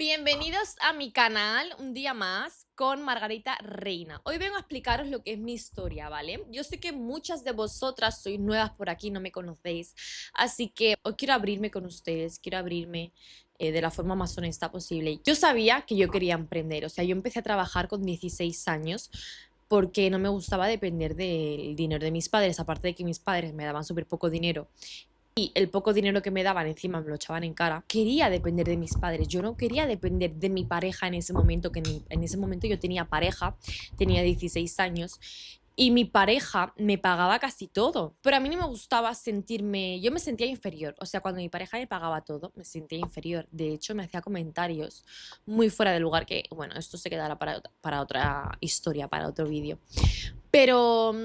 Bienvenidos a mi canal un día más con Margarita Reina. Hoy vengo a explicaros lo que es mi historia, ¿vale? Yo sé que muchas de vosotras sois nuevas por aquí, no me conocéis, así que hoy quiero abrirme con ustedes, quiero abrirme de la forma más honesta posible. Yo sabía que yo quería emprender, o sea, yo empecé a trabajar con 16 años porque no me gustaba depender del dinero de mis padres, aparte de que mis padres me daban súper poco dinero y el poco dinero que me daban encima me lo echaban en cara. Quería depender de mis padres, yo no quería depender de mi pareja en ese momento, en ese momento yo tenía pareja, tenía 16 años y mi pareja me pagaba casi todo, pero a mí no me gustaba sentirme, yo me sentía inferior, o sea, cuando mi pareja me pagaba todo, me sentía inferior, de hecho me hacía comentarios muy fuera de lugar que, bueno, esto se quedará para otra historia, para otro vídeo, pero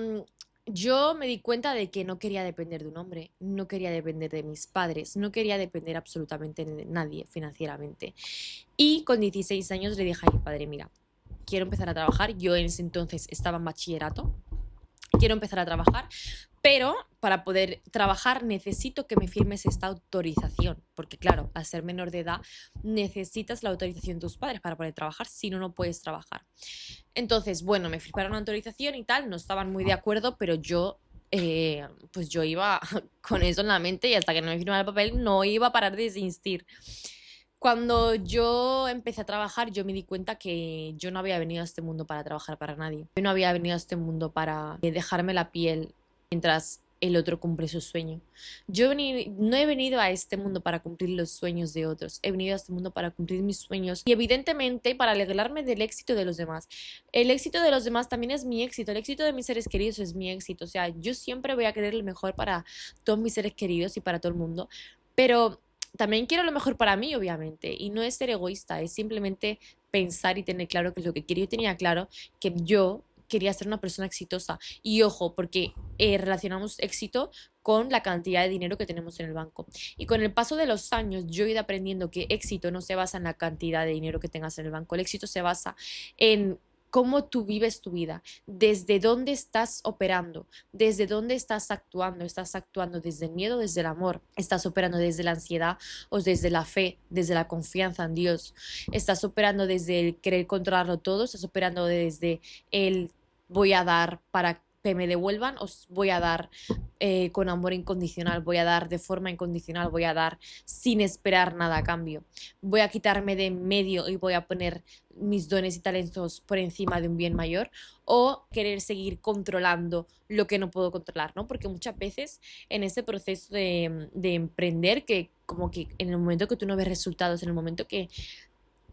yo me di cuenta de que no quería depender de un hombre, no quería depender de mis padres, no quería depender absolutamente de nadie financieramente. Y con 16 años le dije a mi padre, mira, quiero empezar a trabajar. Yo en ese entonces estaba en bachillerato. Quiero empezar a trabajar, pero para poder trabajar necesito que me firmes esta autorización, porque claro, al ser menor de edad necesitas la autorización de tus padres para poder trabajar, si no, no puedes trabajar. Entonces, bueno, me firmaron una autorización y tal, no estaban muy de acuerdo, pero pues yo iba con eso en la mente y hasta que no me firmara el papel no iba a parar de insistir. Cuando yo empecé a trabajar, yo me di cuenta que yo no había venido a este mundo para trabajar para nadie. Yo no había venido a este mundo para dejarme la piel mientras el otro cumple su sueño. No he venido a este mundo para cumplir los sueños de otros. He venido a este mundo para cumplir mis sueños y evidentemente para alegrarme del éxito de los demás. El éxito de los demás también es mi éxito. El éxito de mis seres queridos es mi éxito. O sea, yo siempre voy a querer lo mejor para todos mis seres queridos y para todo el mundo. Pero también quiero lo mejor para mí, obviamente, y no es ser egoísta, es simplemente pensar y tener claro qué es lo que quiero. Yo tenía claro que yo quería ser una persona exitosa. Y ojo, porque relacionamos éxito con la cantidad de dinero que tenemos en el banco. Y con el paso de los años, yo he ido aprendiendo que éxito no se basa en la cantidad de dinero que tengas en el banco. El éxito se basa en cómo tú vives tu vida, desde dónde estás operando, desde dónde estás actuando desde el miedo, desde el amor, estás operando desde la ansiedad o desde la fe, desde la confianza en Dios, estás operando desde el querer controlarlo todo, estás operando desde el voy a dar para que me devuelvan, os voy a dar con amor incondicional, voy a dar de forma incondicional, voy a dar sin esperar nada a cambio, voy a quitarme de en medio y voy a poner mis dones y talentos por encima de un bien mayor, o querer seguir controlando lo que no puedo controlar, ¿no? Porque muchas veces en ese proceso de emprender, que como que en el momento que tú no ves resultados, en el momento que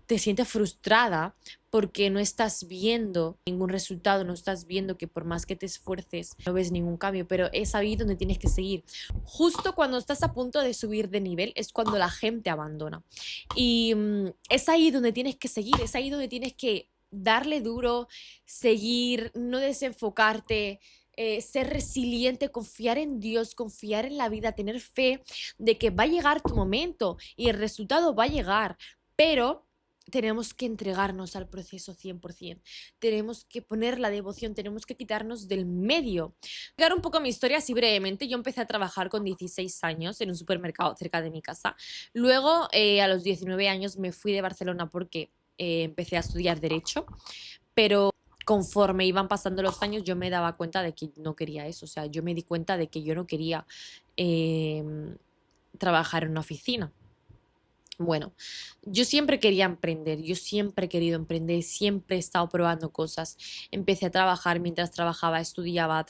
te sientes frustrada porque no estás viendo ningún resultado, no estás viendo que por más que te esfuerces no ves ningún cambio, pero es ahí donde tienes que seguir. Justo cuando estás a punto de subir de nivel es cuando la gente abandona. Y es ahí donde tienes que seguir, es ahí donde tienes que darle duro, seguir, no desenfocarte. Ser resiliente, confiar en Dios, confiar en la vida, tener fe de que va a llegar tu momento y el resultado va a llegar, pero tenemos que entregarnos al proceso 100%. Tenemos que poner la devoción, tenemos que quitarnos del medio. Dar un poco mi historia así brevemente. Yo empecé a trabajar con 16 años en un supermercado cerca de mi casa. Luego, a los 19 años, me fui de Barcelona porque empecé a estudiar Derecho, pero conforme iban pasando los años yo me daba cuenta de que no quería eso. O sea, yo me di cuenta de que yo no quería eh, trabajar en una oficina. Bueno, yo siempre quería emprender, yo siempre he querido emprender, siempre he estado probando cosas. Empecé a trabajar mientras trabajaba, estudiaba.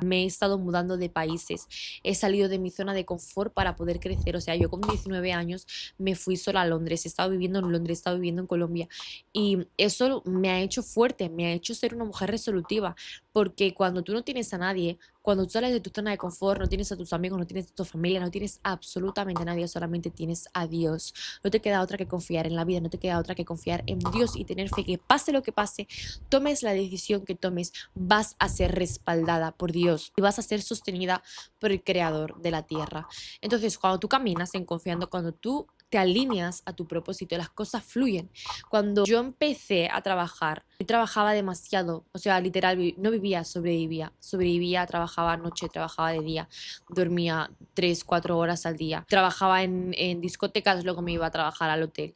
Me he estado mudando de países, he salido de mi zona de confort para poder crecer. O sea, yo con 19 años me fui sola a Londres, he estado viviendo en Londres, he estado viviendo en Colombia y eso me ha hecho fuerte, me ha hecho ser una mujer resolutiva, porque cuando tú no tienes a nadie, cuando tú sales de tu zona de confort, no tienes a tus amigos, no tienes a tu familia, no tienes absolutamente a nadie, solamente tienes a Dios. No te queda otra que confiar en la vida, no te queda otra que confiar en Dios y tener fe que pase lo que pase, tomes la decisión que tomes, vas a ser respaldada por Dios y vas a ser sostenida por el Creador de la tierra. Entonces, cuando tú caminas en confiando, cuando tú te alineas a tu propósito, las cosas fluyen. Cuando yo empecé a trabajar, yo trabajaba demasiado, o sea, literal, no vivía, sobrevivía, trabajaba noche, trabajaba de día, dormía 3, 4 horas al día, trabajaba en discotecas, luego me iba a trabajar al hotel.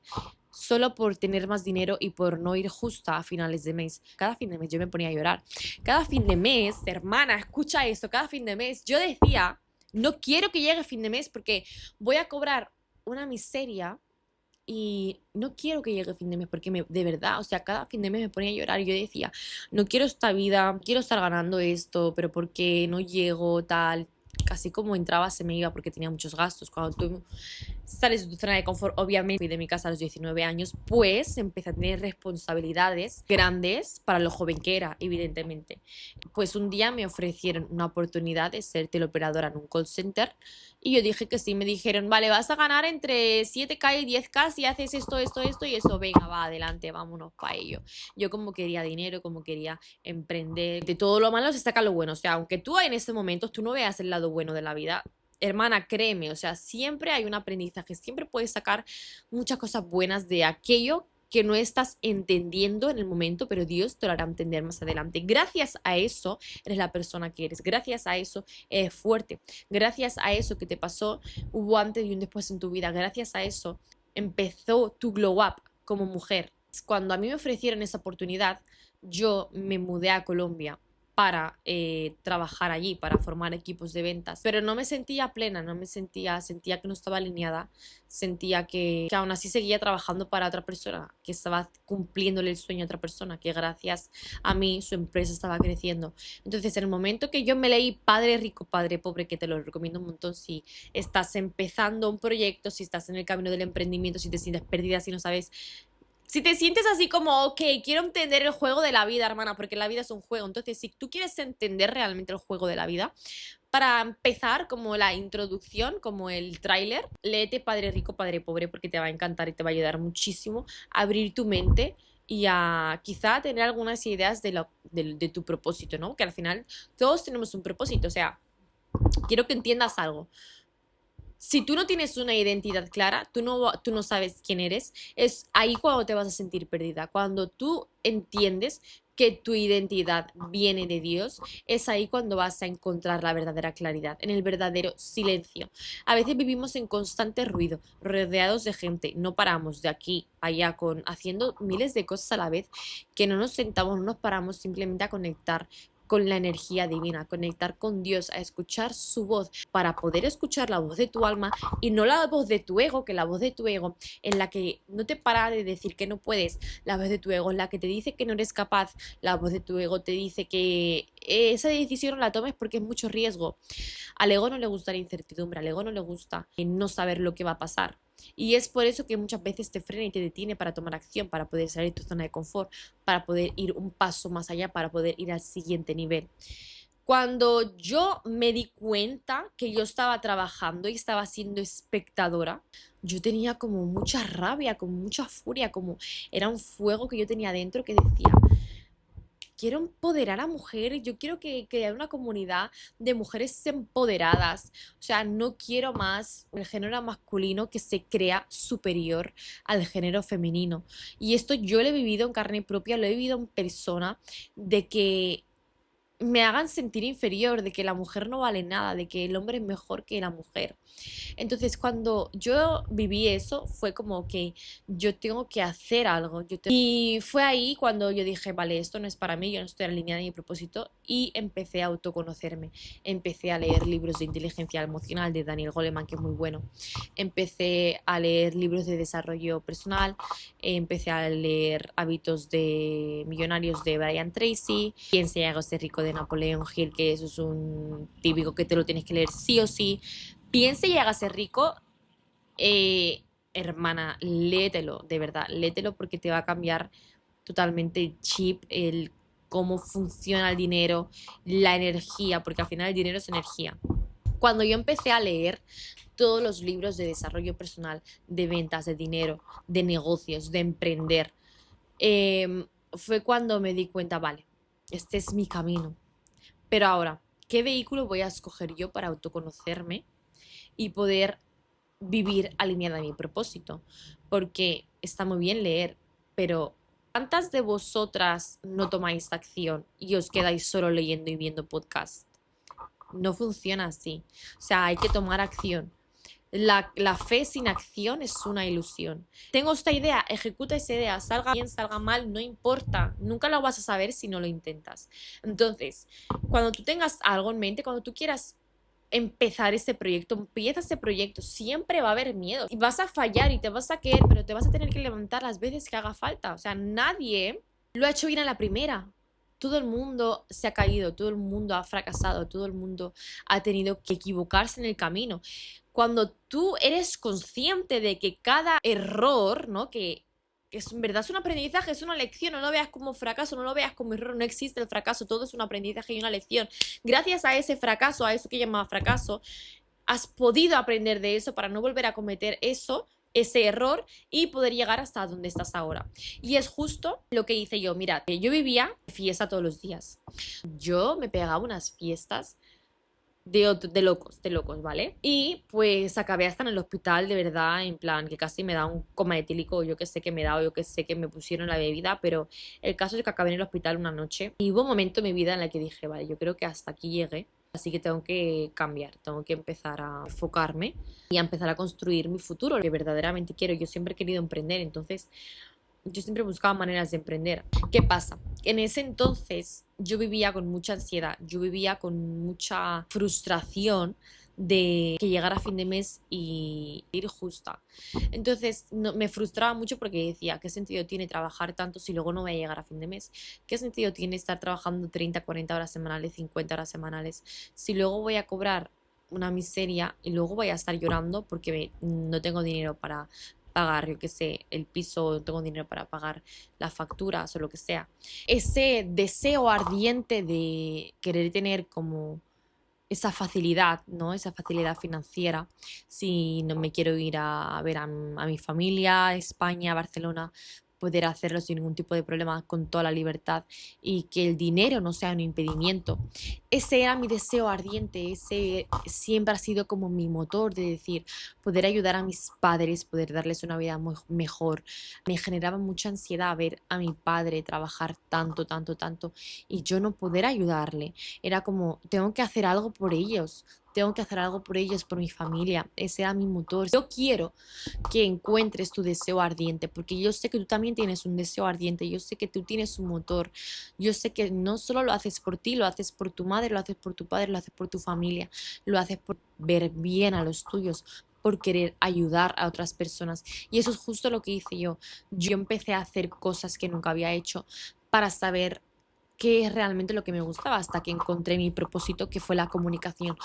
solo por tener más dinero y por no ir justa a finales de mes. Cada fin de mes yo me ponía a llorar. Cada fin de mes, hermana, escucha esto, cada fin de mes yo decía, no quiero que llegue fin de mes porque voy a cobrar una miseria y no quiero que llegue fin de mes porque de verdad, o sea, cada fin de mes me ponía a llorar y yo decía, no quiero esta vida, quiero estar ganando esto, pero ¿por qué no llego tal? Casi como entraba se me iba porque tenía muchos gastos. Cuando tú sales de tu zona de confort, obviamente fui de mi casa a los 19 años, pues empecé a tener responsabilidades grandes para lo joven que era, evidentemente. Pues un día me ofrecieron una oportunidad de ser teleoperadora en un call center y yo dije que sí, me dijeron, vale, vas a ganar entre 7K y 10K si haces esto y eso, venga, va, adelante, vámonos para ello. Yo como quería dinero, como quería emprender, de todo lo malo se saca lo bueno, o sea, aunque tú en este momento tú no veas el lado bueno de la vida, hermana, créeme, o sea, siempre hay un aprendizaje, siempre puedes sacar muchas cosas buenas de aquello que no estás entendiendo en el momento, pero Dios te lo hará entender más adelante. Gracias a eso eres la persona que eres, gracias a eso eres fuerte, gracias a eso que te pasó, hubo antes y un después en tu vida, gracias a eso empezó tu glow up como mujer. Cuando a mí me ofrecieron esa oportunidad, yo me mudé a Colombia para trabajar allí, para formar equipos de ventas, pero no me sentía plena, no me sentía que no estaba alineada, sentía que aún así seguía trabajando para otra persona, que estaba cumpliéndole el sueño a otra persona, que gracias a mí su empresa estaba creciendo. Entonces, en el momento que yo me leí Padre Rico, Padre Pobre, que te lo recomiendo un montón si estás empezando un proyecto, si estás en el camino del emprendimiento, si te sientes perdida, si no sabes, si te sientes así como, ok, quiero entender el juego de la vida, hermana, porque la vida es un juego. Entonces, si tú quieres entender realmente el juego de la vida, para empezar, como la introducción, como el tráiler, léete Padre Rico, Padre Pobre, porque te va a encantar y te va a ayudar muchísimo a abrir tu mente y a quizá tener algunas ideas de tu propósito, ¿no? Que al final todos tenemos un propósito. O sea, quiero que entiendas algo. Si tú no tienes una identidad clara, tú no sabes quién eres, es ahí cuando te vas a sentir perdida. Cuando tú entiendes que tu identidad viene de Dios, es ahí cuando vas a encontrar la verdadera claridad, en el verdadero silencio. A veces vivimos en constante ruido, rodeados de gente, no paramos de aquí a allá haciendo miles de cosas a la vez, que no nos sentamos, no nos paramos simplemente a conectar con la energía divina, conectar con Dios, a escuchar su voz, para poder escuchar la voz de tu alma y no la voz de tu ego, que la voz de tu ego en la que no te para de decir que no puedes, la voz de tu ego en la que te dice que no eres capaz, la voz de tu ego te dice que esa decisión no la tomes porque es mucho riesgo. Al ego no le gusta la incertidumbre, al ego no le gusta no saber lo que va a pasar. Y es por eso que muchas veces te frena y te detiene para tomar acción, para poder salir de tu zona de confort, para poder ir un paso más allá, para poder ir al siguiente nivel. Cuando yo me di cuenta que yo estaba trabajando y estaba siendo espectadora, yo tenía como mucha rabia, como mucha furia, como era un fuego que yo tenía dentro que decía, quiero empoderar a mujeres, yo quiero que haya una comunidad de mujeres empoderadas, o sea, no quiero más el género masculino que se crea superior al género femenino. Y esto yo lo he vivido en carne propia, lo he vivido en persona, de que me hagan sentir inferior, de que la mujer no vale nada, de que el hombre es mejor que la mujer. Entonces, cuando yo viví eso, fue como que yo tengo que hacer algo. Y fue ahí cuando yo dije, vale, esto no es para mí, yo no estoy alineada en mi propósito, y empecé a autoconocerme. Empecé a leer libros de inteligencia emocional de Daniel Goleman, que es muy bueno. Empecé a leer libros de desarrollo personal, empecé a leer Hábitos de Millonarios de Brian Tracy, Piensa y hágase rico de Napoleón Hill, que eso es un típico que te lo tienes que leer sí o sí. Piense y hágase rico, hermana, léetelo, de verdad, léetelo porque te va a cambiar totalmente el chip, el cómo funciona el dinero, la energía, porque al final el dinero es energía. Cuando yo empecé a leer todos los libros de desarrollo personal, de ventas, de dinero, de negocios, de emprender, fue cuando me di cuenta, vale, este es mi camino. Pero ahora, ¿qué vehículo voy a escoger yo para autoconocerme y poder vivir alineada a mi propósito? Porque está muy bien leer, pero ¿cuántas de vosotras no tomáis acción y os quedáis solo leyendo y viendo podcast? No funciona así. O sea, hay que tomar acción. La fe sin acción es una ilusión. Tengo esta idea, ejecuta esa idea, salga bien, salga mal, no importa. Nunca lo vas a saber si no lo intentas. Entonces, cuando tú tengas algo en mente, cuando tú quieras empezar ese proyecto, empieza ese proyecto, siempre va a haber miedo. Y vas a fallar y te vas a caer, pero te vas a tener que levantar las veces que haga falta. O sea, nadie lo ha hecho bien a la primera. Todo el mundo se ha caído, todo el mundo ha fracasado, todo el mundo ha tenido que equivocarse en el camino. Cuando tú eres consciente de que cada error, ¿no? Que es, en verdad es un aprendizaje, es una lección, no lo veas como fracaso, no lo veas como error, no existe el fracaso, todo es un aprendizaje y una lección. Gracias a ese fracaso, a eso que llamaba fracaso, has podido aprender de eso para no volver a cometer eso, ese error y poder llegar hasta donde estás ahora. Y es justo lo que hice yo. Mira, yo vivía fiesta todos los días. Yo me pegaba unas fiestas de locos, ¿vale? Y pues acabé hasta en el hospital, de verdad, en plan, que casi me da un coma etílico, yo que sé que me da, o yo que sé que me pusieron la bebida, pero el caso es que acabé en el hospital una noche y hubo un momento en mi vida en el que dije, vale, yo creo que hasta aquí llegué, así que tengo que cambiar, tengo que empezar a enfocarme y a empezar a construir mi futuro, lo que verdaderamente quiero. Yo siempre he querido emprender, entonces yo siempre buscaba maneras de emprender. ¿Qué pasa? En ese entonces yo vivía con mucha ansiedad, yo vivía con mucha frustración de que llegara a fin de mes y ir justa. Entonces me frustraba mucho porque decía, ¿qué sentido tiene trabajar tanto si luego no voy a llegar a fin de mes? ¿Qué sentido tiene estar trabajando 30, 40 horas semanales, 50 horas semanales, si luego voy a cobrar una miseria y luego voy a estar llorando porque no tengo dinero para pagar, yo qué sé, el piso, no tengo dinero para pagar las facturas o lo que sea? Ese deseo ardiente de querer tener como esa facilidad, ¿no? Esa facilidad financiera. Si no me quiero ir a ver a mi familia, España, Barcelona, poder hacerlo sin ningún tipo de problema, con toda la libertad y que el dinero no sea un impedimento. Ese era mi deseo ardiente, ese siempre ha sido como mi motor de decir, poder ayudar a mis padres, poder darles una vida mejor. Me generaba mucha ansiedad ver a mi padre trabajar tanto, tanto, tanto y yo no poder ayudarle. Era como, tengo que hacer algo por ellos, tengo que hacer algo por ellos, por mi familia. Ese era mi motor. Yo quiero que encuentres tu deseo ardiente, porque yo sé que tú también tienes un deseo ardiente, yo sé que tú tienes un motor, yo sé que no solo lo haces por ti, lo haces por tu madre, lo haces por tu padre, lo haces por tu familia, lo haces por ver bien a los tuyos, por querer ayudar a otras personas. Y eso es justo lo que hice yo. Yo empecé a hacer cosas que nunca había hecho para saber qué es realmente lo que me gustaba, hasta que encontré mi propósito, que fue la comunicación.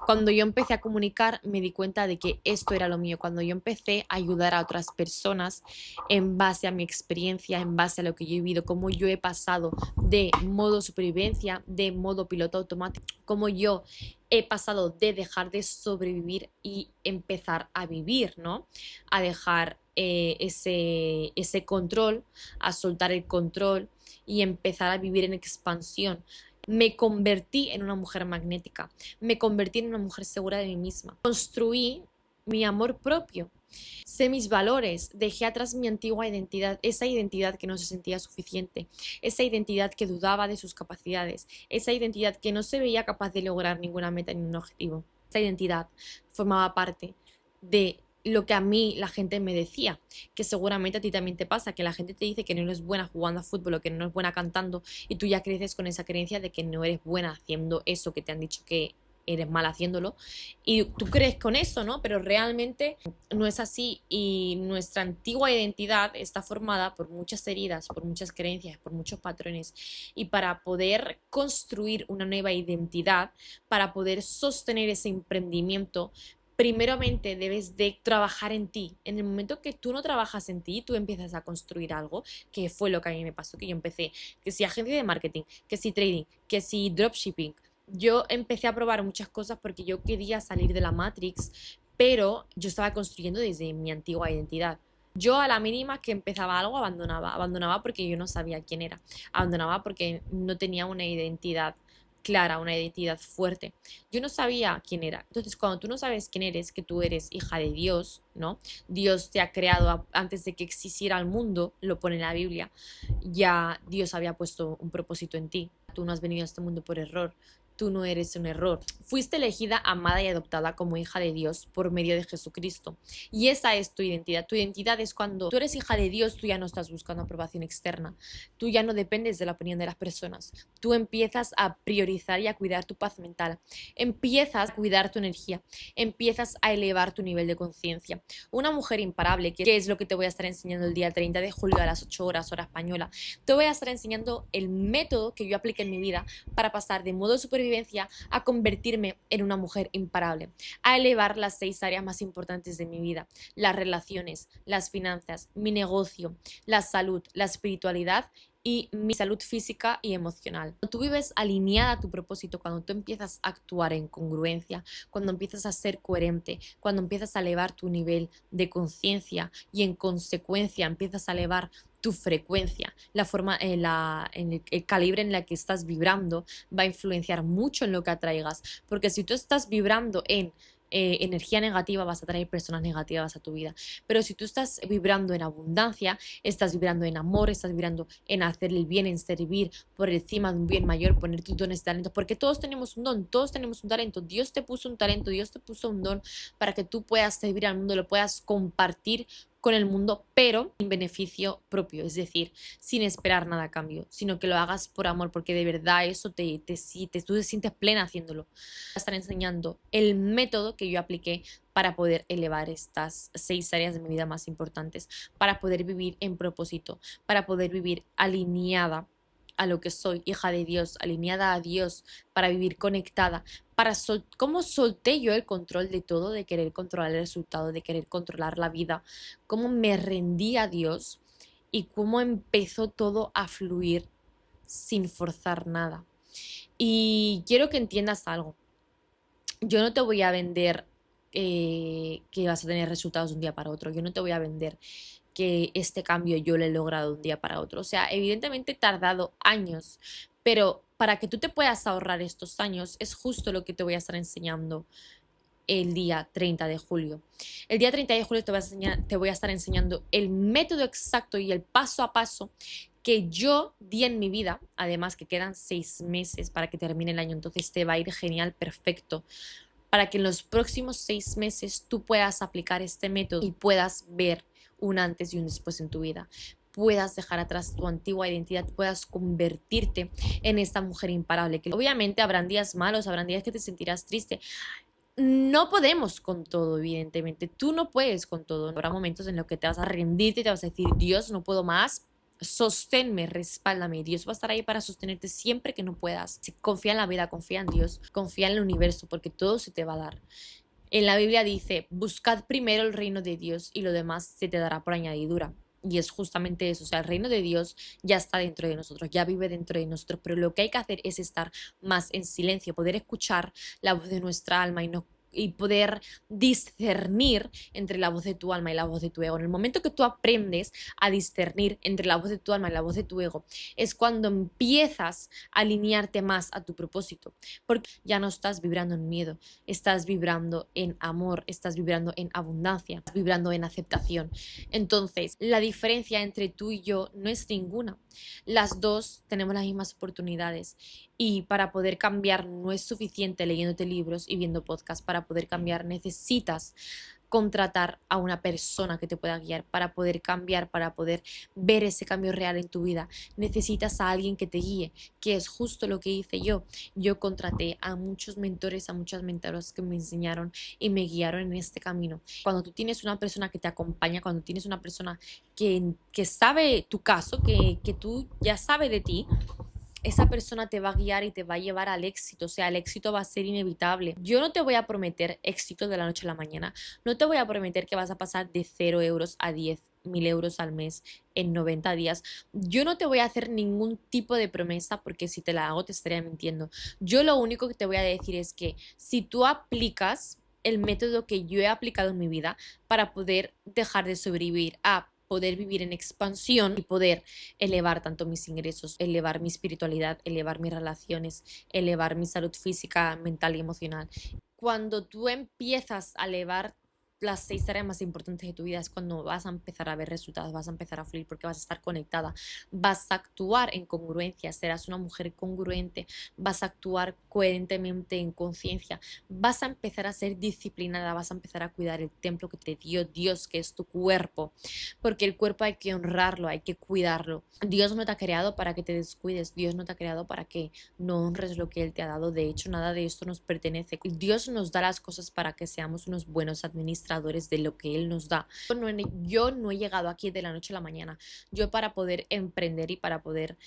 Cuando yo empecé a comunicar me di cuenta de que esto era lo mío. Cuando yo empecé a ayudar a otras personas en base a mi experiencia, en base a lo que yo he vivido, cómo yo he pasado de modo supervivencia, de modo piloto automático, cómo yo he pasado de dejar de sobrevivir y empezar a vivir, ¿no? A dejar ese control, a soltar el control y empezar a vivir en expansión. Me convertí en una mujer magnética, me convertí en una mujer segura de mí misma, construí mi amor propio, sé mis valores, dejé atrás mi antigua identidad, esa identidad que no se sentía suficiente, esa identidad que dudaba de sus capacidades, esa identidad que no se veía capaz de lograr ninguna meta ni un objetivo. Esa identidad formaba parte de lo que a mí la gente me decía, que seguramente a ti también te pasa, que la gente te dice que no eres buena jugando a fútbol o que no eres buena cantando y tú ya creces con esa creencia de que no eres buena haciendo eso que te han dicho que eres mal haciéndolo y tú crees con eso, ¿no? Pero realmente no es así y nuestra antigua identidad está formada por muchas heridas, por muchas creencias, por muchos patrones y para poder construir una nueva identidad, para poder sostener ese emprendimiento, primeramente debes de trabajar en ti. En el momento que tú no trabajas en ti, tú empiezas a construir algo, que fue lo que a mí me pasó, que yo empecé, que si agencia de marketing, que si trading, que si dropshipping. Yo empecé a probar muchas cosas porque yo quería salir de la Matrix, pero yo estaba construyendo desde mi antigua identidad. Yo a la mínima que empezaba algo abandonaba porque yo no sabía quién era, abandonaba porque no tenía una identidad clara, una identidad fuerte. Yo no sabía quién era. Entonces, cuando tú no sabes quién eres, que tú eres hija de Dios, ¿no? Dios te ha creado antes de que existiera el mundo, lo pone en la Biblia. Ya Dios había puesto un propósito en ti. Tú no has venido a este mundo por error. tú no eres un error. Fuiste elegida, amada y adoptada como hija de Dios por medio de Jesucristo. Y esa es tu identidad. Tu identidad es cuando tú eres hija de Dios, tú ya no estás buscando aprobación externa. Tú ya no dependes de la opinión de las personas. Tú empiezas a priorizar y a cuidar tu paz mental. Empiezas a cuidar tu energía. Empiezas a elevar tu nivel de conciencia. Una mujer imparable, que es lo que te voy a estar enseñando el día 30 de julio a las 8 horas, hora española. Te voy a estar enseñando el método que yo apliqué en mi vida para pasar de modo supervivencia a convertirme en una mujer imparable, a elevar las 6 áreas más importantes de mi vida: las relaciones, las finanzas, mi negocio, la salud, la espiritualidad y mi salud física y emocional. Cuando tú vives alineada a tu propósito, cuando tú empiezas a actuar en congruencia, cuando empiezas a ser coherente, cuando empiezas a elevar tu nivel de conciencia y en consecuencia empiezas a elevar tu frecuencia, la forma, el calibre en la que estás vibrando va a influenciar mucho en lo que atraigas, porque si tú estás vibrando en energía negativa, vas a traer personas negativas a tu vida. Pero si tú estás vibrando en abundancia, estás vibrando en amor, estás vibrando en hacer el bien, en servir por encima de un bien mayor, poner tus dones y talentos, porque todos tenemos un don, todos tenemos un talento. Dios te puso un talento, Dios te puso un don para que tú puedas servir al mundo, lo puedas compartir con el mundo, pero en beneficio propio, es decir, sin esperar nada a cambio, sino que lo hagas por amor, porque de verdad eso tú te sientes plena haciéndolo. Voy a estar enseñando el método que yo apliqué para poder elevar estas 6 áreas de mi vida más importantes, para poder vivir en propósito, para poder vivir alineada a lo que soy, hija de Dios, alineada a Dios, para vivir conectada, cómo solté yo el control de todo, de querer controlar el resultado, de querer controlar la vida, cómo me rendí a Dios y cómo empezó todo a fluir sin forzar nada. Y quiero que entiendas algo. Yo no te voy a vender que vas a tener resultados de un día para otro. Yo no te voy a vender que este cambio yo lo he logrado de un día para otro. O sea, evidentemente he tardado años, pero para que tú te puedas ahorrar estos años es justo lo que te voy a estar enseñando el día 30 de julio. El día 30 de julio te voy a estar enseñando el método exacto y el paso a paso que yo di en mi vida. Además que quedan 6 meses para que termine el año, entonces te va a ir genial, perfecto, para que en los próximos 6 meses tú puedas aplicar este método y puedas ver un antes y un después en tu vida. Puedas dejar atrás tu antigua identidad, puedas convertirte en esta mujer imparable. Que obviamente habrán días malos, habrán días que te sentirás triste. No podemos con todo, evidentemente. Tú no puedes con todo. Habrá momentos en los que te vas a rendirte y te vas a decir: Dios, no puedo más. Sosténme, respáldame. Dios va a estar ahí para sostenerte siempre que no puedas. Confía en la vida, confía en Dios, confía en el universo, porque todo se te va a dar. En la Biblia dice: buscad primero el reino de Dios y lo demás se te dará por añadidura. Y es justamente eso, o sea, el reino de Dios ya está dentro de nosotros, ya vive dentro de nosotros, pero lo que hay que hacer es estar más en silencio, poder escuchar la voz de nuestra alma y poder discernir entre la voz de tu alma y la voz de tu ego. En el momento que tú aprendes a discernir entre la voz de tu alma y la voz de tu ego, es cuando empiezas a alinearte más a tu propósito, porque ya no estás vibrando en miedo, estás vibrando en amor, estás vibrando en abundancia, estás vibrando en aceptación. Entonces, la diferencia entre tú y yo no es ninguna. Las dos tenemos las mismas oportunidades y para poder cambiar no es suficiente leyéndote libros y viendo podcasts. Para poder cambiar necesitas contratar a una persona que te pueda guiar. Para poder cambiar, para poder ver ese cambio real en tu vida, necesitas a alguien que te guíe, que es justo lo que hice yo. Yo contraté a muchos mentores, a muchas mentoras que me enseñaron y me guiaron en este camino. Cuando tú tienes una persona que te acompaña, cuando tienes una persona que sabe tu caso, que tú ya sabe de ti, esa persona te va a guiar y te va a llevar al éxito. O sea, el éxito va a ser inevitable. Yo no te voy a prometer éxito de la noche a la mañana. No te voy a prometer que vas a pasar de 0 euros a 10.000 euros al mes en 90 días. Yo no te voy a hacer ningún tipo de promesa, porque si te la hago te estaría mintiendo. Yo lo único que te voy a decir es que si tú aplicas el método que yo he aplicado en mi vida para poder dejar de sobrevivir a poder vivir en expansión y poder elevar tanto mis ingresos, elevar mi espiritualidad, elevar mis relaciones, elevar mi salud física, mental y emocional. Cuando tú empiezas a elevar las 6 tareas más importantes de tu vida es cuando vas a empezar a ver resultados, vas a empezar a fluir porque vas a estar conectada, vas a actuar en congruencia, serás una mujer congruente, vas a actuar coherentemente en conciencia, vas a empezar a ser disciplinada, vas a empezar a cuidar el templo que te dio Dios, que es tu cuerpo, porque el cuerpo hay que honrarlo, hay que cuidarlo. Dios no te ha creado para que te descuides, Dios no te ha creado para que no honres lo que Él te ha dado. De hecho, nada de esto nos pertenece. Dios nos da las cosas para que seamos unos buenos administradores de lo que Él nos da. Yo no he llegado aquí de la noche a la mañana. Yo, para poder emprender y para poder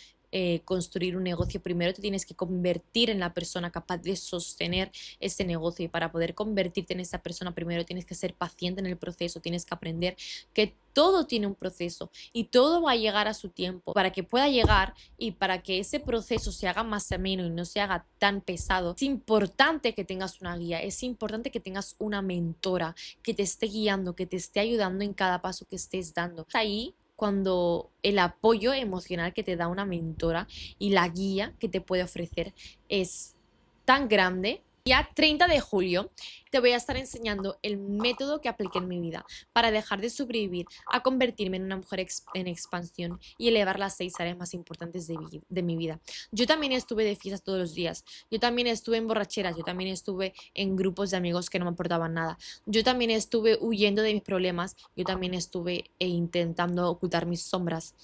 construir un negocio, primero te tienes que convertir en la persona capaz de sostener ese negocio, y para poder convertirte en esa persona primero tienes que ser paciente en el proceso, tienes que aprender que todo tiene un proceso y todo va a llegar a su tiempo. Para que pueda llegar y para que ese proceso se haga más ameno y no se haga tan pesado, es importante que tengas una guía, es importante que tengas una mentora que te esté guiando, que te esté ayudando en cada paso que estés dando. Ahí cuando el apoyo emocional que te da una mentora y la guía que te puede ofrecer es tan grande. Día 30 de julio te voy a estar enseñando el método que apliqué en mi vida para dejar de sobrevivir a convertirme en una mujer en expansión y elevar las 6 áreas más importantes de mi vida. Yo también estuve de fiestas todos los días, yo también estuve en borracheras, yo también estuve en grupos de amigos que no me aportaban nada, yo también estuve huyendo de mis problemas, yo también estuve intentando ocultar mis sombras.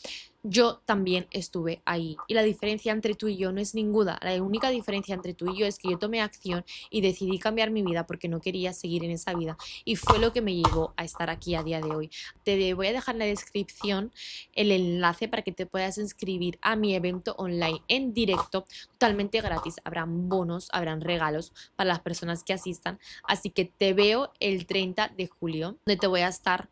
Yo también estuve ahí, y la diferencia entre tú y yo no es ninguna. La única diferencia entre tú y yo es que yo tomé acción y decidí cambiar mi vida porque no quería seguir en esa vida, y fue lo que me llevó a estar aquí a día de hoy. Te voy a dejar en la descripción el enlace para que te puedas inscribir a mi evento online en directo, totalmente gratis. Habrán bonos, habrán regalos para las personas que asistan, así que te veo el 30 de julio, donde te voy a estar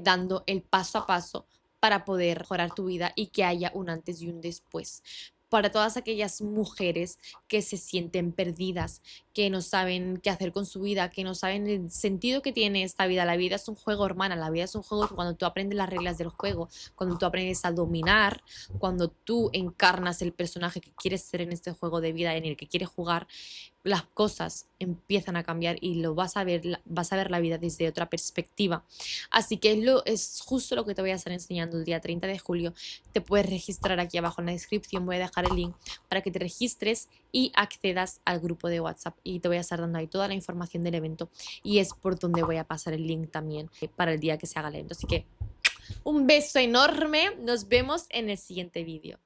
dando el paso a paso para poder mejorar tu vida y que haya un antes y un después. Para todas aquellas mujeres que se sienten perdidas, que no saben qué hacer con su vida, que no saben el sentido que tiene esta vida. La vida es un juego, hermana, la vida es un juego. Cuando tú aprendes las reglas del juego, cuando tú aprendes a dominar, cuando tú encarnas el personaje que quieres ser en este juego de vida en el que quieres jugar, las cosas empiezan a cambiar y lo vas a ver la vida desde otra perspectiva. Así que es justo lo que te voy a estar enseñando el día 30 de julio. Te puedes registrar aquí abajo en la descripción, voy a dejar el link para que te registres y accedas al grupo de WhatsApp, y te voy a estar dando ahí toda la información del evento, y es por donde voy a pasar el link también para el día que se haga el evento. Así que un beso enorme, nos vemos en el siguiente vídeo.